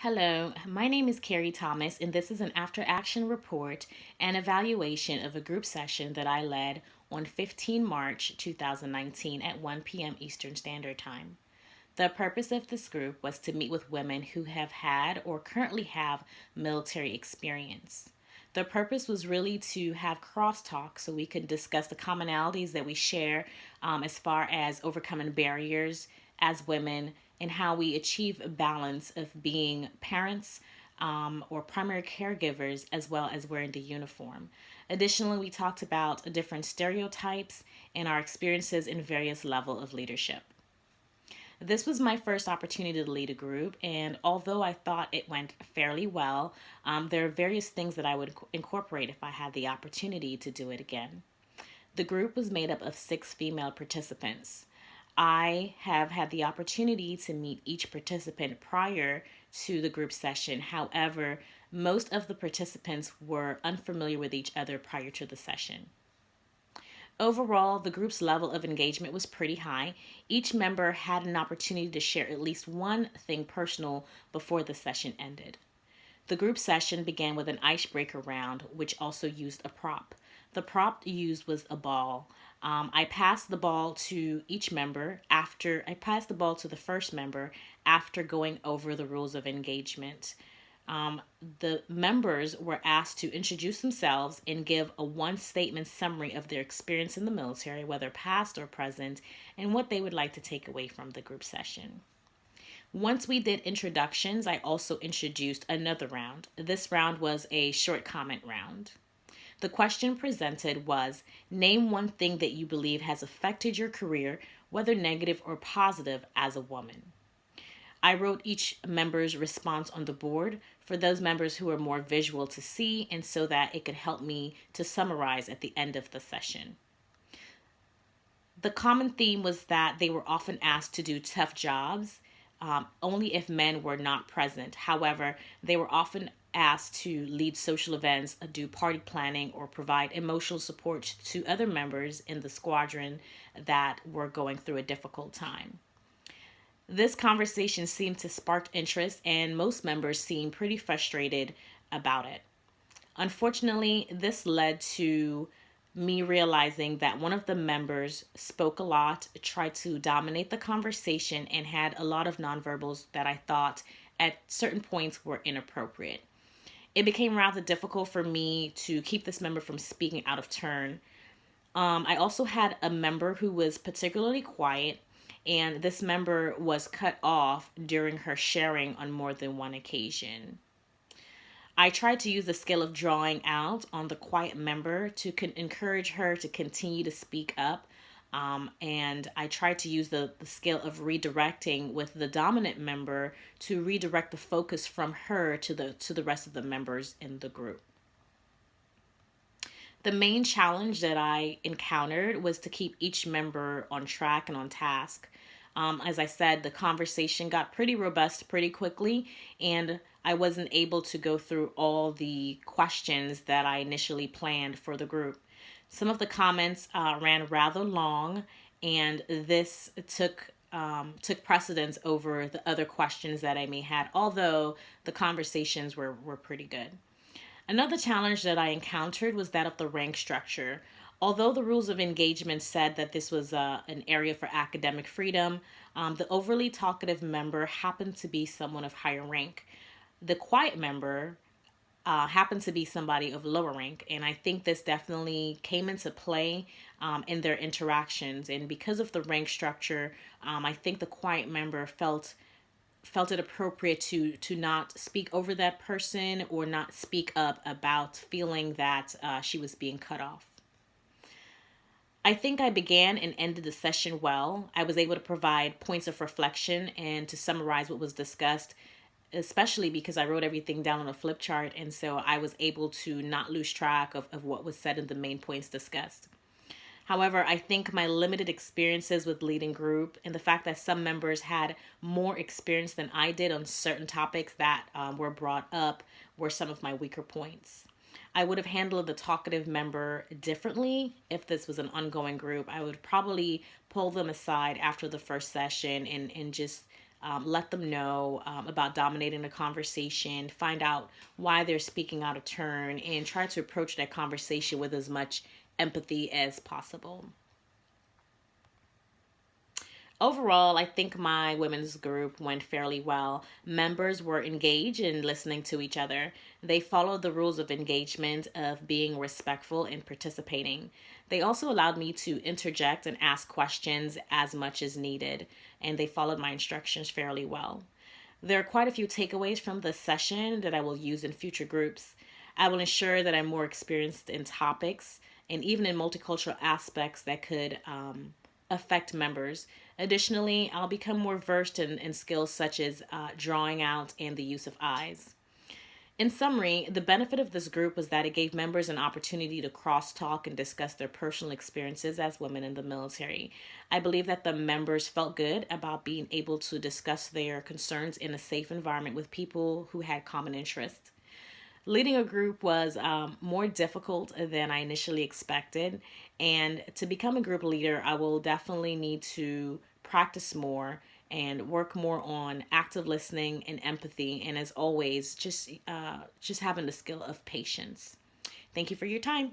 Hello, my name is Carrie Thomas, and this is an after action report and evaluation of a group session that I led on 15 March 2019 at 1 p.m. Eastern Standard Time. The purpose of this group was to meet with women who have had or currently have military experience. The purpose was really to have crosstalk so we could discuss the commonalities that we share as far as overcoming barriers as women and how we achieve a balance of being parents or primary caregivers as well as wearing the uniform. Additionally, we talked about different stereotypes and our experiences in various levels of leadership. This was my first opportunity to lead a group, and although I thought it went fairly well, there are various things that I would incorporate if I had the opportunity to do it again. The group was made up of 6 female participants. I have had the opportunity to meet each participant prior to the group session. However, most of the participants were unfamiliar with each other prior to the session. Overall, the group's level of engagement was pretty high. Each member had an opportunity to share at least one thing personal before the session ended. The group session began with an icebreaker round, which also used a prop. The prop used was a ball. I passed the ball to each member after I passed the ball to the first member after going over the rules of engagement. The members were asked to introduce themselves and give a one statement summary of their experience in the military, whether past or present, and what they would like to take away from the group session. Once we did introductions, I also introduced another round. This round was a short comment round. The question presented was: name one thing that you believe has affected your career, whether negative or positive, as a woman. I wrote each member's response on the board for those members who are more visual to see, and so that it could help me to summarize at the end of the session. The common theme was that they were often asked to do tough jobs only if men were not present. However, they were often asked to lead social events, do party planning, or provide emotional support to other members in the squadron that were going through a difficult time. This conversation seemed to spark interest, and most members seemed pretty frustrated about it. Unfortunately, this led to me realizing that one of the members spoke a lot, tried to dominate the conversation, and had a lot of nonverbals that I thought at certain points were inappropriate. It became rather difficult for me to keep this member from speaking out of turn. I also had a member who was particularly quiet, and this member was cut off during her sharing on more than one occasion. I tried to use the skill of drawing out on the quiet member to encourage her to continue to speak up. And I tried to use the skill of redirecting with the dominant member to redirect the focus from her to the rest of the members in the group. The main challenge that I encountered was to keep each member on track and on task. As I said, the conversation got pretty robust pretty quickly, and I wasn't able to go through all the questions that I initially planned for the group. Some of the comments ran rather long, and this took precedence over the other questions that I may had, although the conversations were pretty good. Another challenge that I encountered was that of the rank structure. Although the rules of engagement said that this was an area for academic freedom, the overly talkative member happened to be someone of higher rank. The quiet member happened to be somebody of lower rank, and I think this definitely came into play in their interactions. And because of the rank structure, I think the quiet member felt it appropriate to not speak over that person or not speak up about feeling that she was being cut off. I think I began and ended the session well. I was able to provide points of reflection and to summarize what was discussed, especially because I wrote everything down on a flip chart, and so I was able to not lose track of what was said in the main points discussed. However, I think my limited experiences with leading group and the fact that some members had more experience than I did on certain topics that were brought up were some of my weaker points. I would have handled the talkative member differently if this was an ongoing group. I would probably pull them aside after the first session and just let them know about dominating the conversation, find out why they're speaking out of turn, and try to approach that conversation with as much empathy as possible. Overall, I think my women's group went fairly well. Members were engaged in listening to each other. They followed the rules of engagement of being respectful and participating. They also allowed me to interject and ask questions as much as needed, and they followed my instructions fairly well. There are quite a few takeaways from this session that I will use in future groups. I will ensure that I'm more experienced in topics and even in multicultural aspects that could affect members. Additionally, I'll become more versed in skills such as drawing out and the use of eyes. In summary, the benefit of this group was that it gave members an opportunity to cross-talk and discuss their personal experiences as women in the military. I believe that the members felt good about being able to discuss their concerns in a safe environment with people who had common interests. Leading a group was more difficult than I initially expected. And to become a group leader, I will definitely need to practice more and work more on active listening and empathy. And as always, just having the skill of patience. Thank you for your time.